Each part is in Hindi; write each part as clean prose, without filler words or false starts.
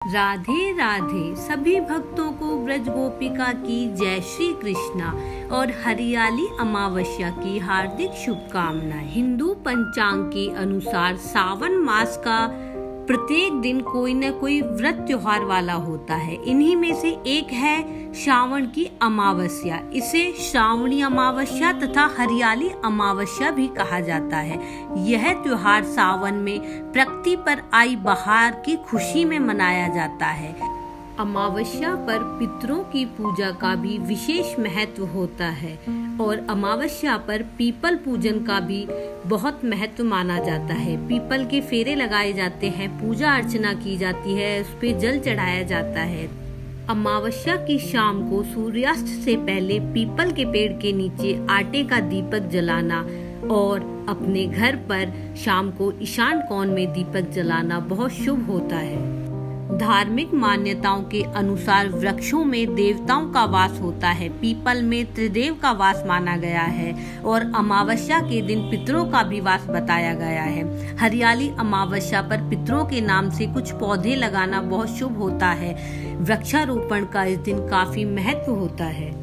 राधे राधे सभी भक्तों को ब्रज गोपिका की जय श्री कृष्णा और हरियाली अमावस्या की हार्दिक शुभकामनाएं। हिंदू पंचांग के अनुसार सावन मास का प्रत्येक दिन कोई न कोई व्रत त्योहार वाला होता है। इन्हीं में से एक है श्रावण की अमावस्या। इसे श्रावणी अमावस्या तथा हरियाली अमावस्या भी कहा जाता है। यह त्योहार सावन में प्रकृति पर आई बहार की खुशी में मनाया जाता है। अमावस्या पर पितरों की पूजा का भी विशेष महत्व होता है और अमावस्या पर पीपल पूजन का भी बहुत महत्व माना जाता है। पीपल के फेरे लगाए जाते हैं, पूजा अर्चना की जाती है, उस पे जल चढ़ाया जाता है। अमावस्या की शाम को सूर्यास्त से पहले पीपल के पेड़ के नीचे आटे का दीपक जलाना और अपने घर पर शाम को ईशान कोण में दीपक जलाना बहुत शुभ होता है। धार्मिक मान्यताओं के अनुसार वृक्षों में देवताओं का वास होता है। पीपल में त्रिदेव का वास माना गया है और अमावस्या के दिन पितरों का भी वास बताया गया है। हरियाली अमावस्या पर पितरों के नाम से कुछ पौधे लगाना बहुत शुभ होता है। वृक्षारोपण का इस दिन काफी महत्व होता है।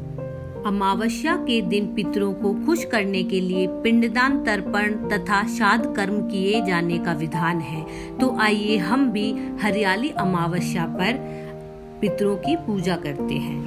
अमावस्या के दिन पितरों को खुश करने के लिए पिंडदान, तर्पण तथा श्राद्ध कर्म किए जाने का विधान है। तो आइए हम भी हरियाली अमावस्या पर पितरों की पूजा करते हैं।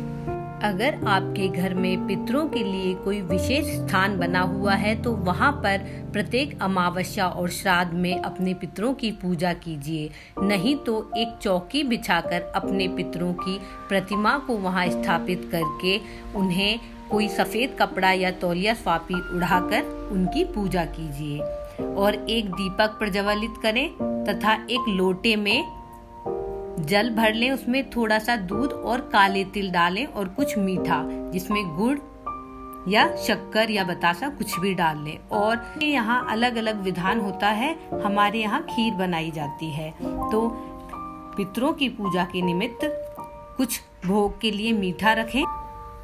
अगर आपके घर में पितरों के लिए कोई विशेष स्थान बना हुआ है तो वहाँ पर प्रत्येक अमावस्या और श्राद्ध में अपने पितरों की पूजा कीजिए। नहीं तो एक चौकी बिछाकर अपने पितरों की प्रतिमा को वहाँ स्थापित करके उन्हें कोई सफेद कपड़ा या तौलिया स्वापी उड़ाकर उनकी पूजा कीजिए और एक दीपक प्रज्वलित करें तथा एक लोटे में जल भर लें। उसमें थोड़ा सा दूध और काले तिल डालें और कुछ मीठा जिसमें गुड़ या शक्कर या बतासा कुछ भी डाल लें। और यहाँ अलग अलग विधान होता है। हमारे यहाँ खीर बनाई जाती है। तो पितरों की पूजा के निमित्त कुछ भोग के लिए मीठा रखें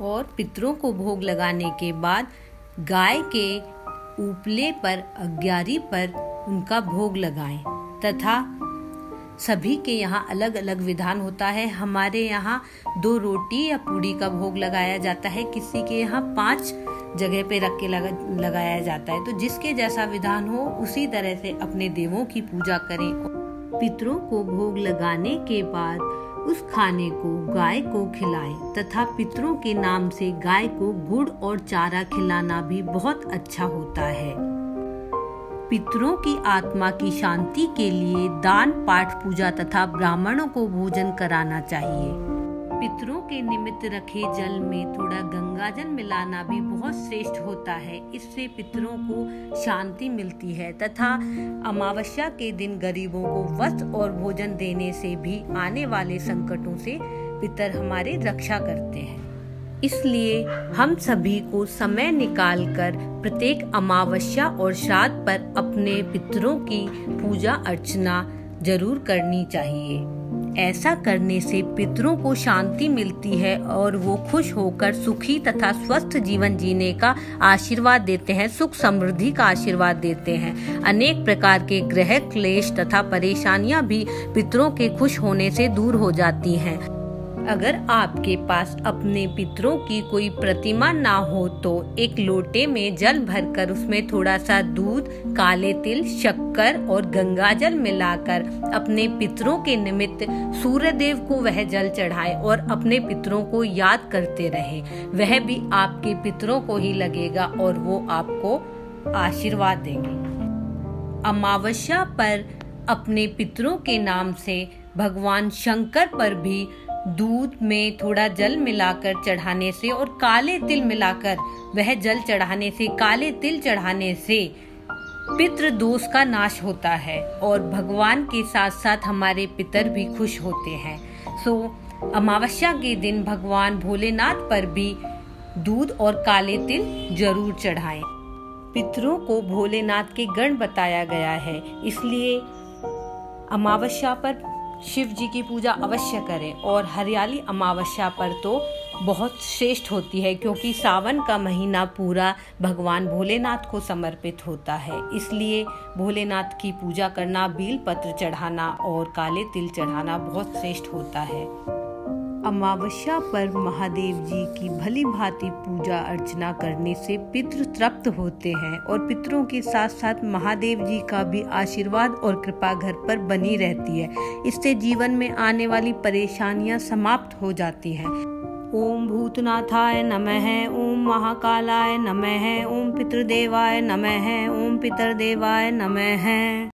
और पितरों को भोग लगाने के बाद गाय के उपले पर अग्यारी पर उनका भोग लगाएं तथा सभी के यहाँ अलग अलग विधान होता है। हमारे यहाँ 2 रोटी या पूड़ी का भोग लगाया जाता है। किसी के यहाँ 5 जगह पे रख के लगाया जाता है। तो जिसके जैसा विधान हो उसी तरह से अपने देवों की पूजा करें। पितरों को भोग लगाने के बाद उस खाने को गाय को खिलाएं तथा पितरों के नाम से गाय को गुड़ और चारा खिलाना भी बहुत अच्छा होता है। पितरों की आत्मा की शांति के लिए दान, पाठ, पूजा तथा ब्राह्मणों को भोजन कराना चाहिए। पितरों के निमित्त रखे जल में थोड़ा गंगा जल मिलाना भी बहुत श्रेष्ठ होता है। इससे पितरों को शांति मिलती है तथा अमावस्या के दिन गरीबों को वस्त्र और भोजन देने से भी आने वाले संकटों से पितर हमारे रक्षा करते हैं। इसलिए हम सभी को समय निकालकर प्रत्येक अमावस्या और श्राद्ध पर अपने पितरों की पूजा अर्चना जरूर करनी चाहिए। ऐसा करने से पितरों को शांति मिलती है और वो खुश होकर सुखी तथा स्वस्थ जीवन जीने का आशीर्वाद देते हैं, सुख समृद्धि का आशीर्वाद देते हैं। अनेक प्रकार के ग्रह क्लेश तथा परेशानियां भी पितरों के खुश होने से दूर हो जाती हैं। अगर आपके पास अपने पितरों की कोई प्रतिमा ना हो तो एक लोटे में जल भरकर उसमें थोड़ा सा दूध, काले तिल, शक्कर और गंगा जल मिलाकर अपने पितरों के निमित्त सूर्य देव को वह जल चढ़ाएं और अपने पितरों को याद करते रहें। वह भी आपके पितरों को ही लगेगा और वो आपको आशीर्वाद देंगे। अमावस्या पर अपने पितरों के नाम से भगवान शंकर पर भी दूध में थोड़ा जल मिलाकर चढ़ाने से और काले तिल मिलाकर वह जल चढ़ाने से, काले तिल चढ़ाने से पितृ दोष का नाश होता है और भगवान के साथ साथ हमारे पितर भी खुश होते हैं। सो अमावस्या के दिन भगवान भोलेनाथ पर भी दूध और काले तिल जरूर चढ़ाएं। पितरों को भोलेनाथ के गण बताया गया है, इसलिए अमावस्या पर शिव जी की पूजा अवश्य करें और हरियाली अमावस्या पर तो बहुत श्रेष्ठ होती है, क्योंकि सावन का महीना पूरा भगवान भोलेनाथ को समर्पित होता है। इसलिए भोलेनाथ की पूजा करना, बेल पत्र चढ़ाना और काले तिल चढ़ाना बहुत श्रेष्ठ होता है। अमावस्या पर महादेव जी की भली भांति पूजा अर्चना करने से पितृ तृप्त होते हैं और पितरों के साथ साथ महादेव जी का भी आशीर्वाद और कृपा घर पर बनी रहती है। इससे जीवन में आने वाली परेशानियां समाप्त हो जाती हैं। ओम भूतनाथाय नमः, ओम महाकालाय नमः, ओम पितृदेवाय नमः, ओम पितरदेवाय नमः।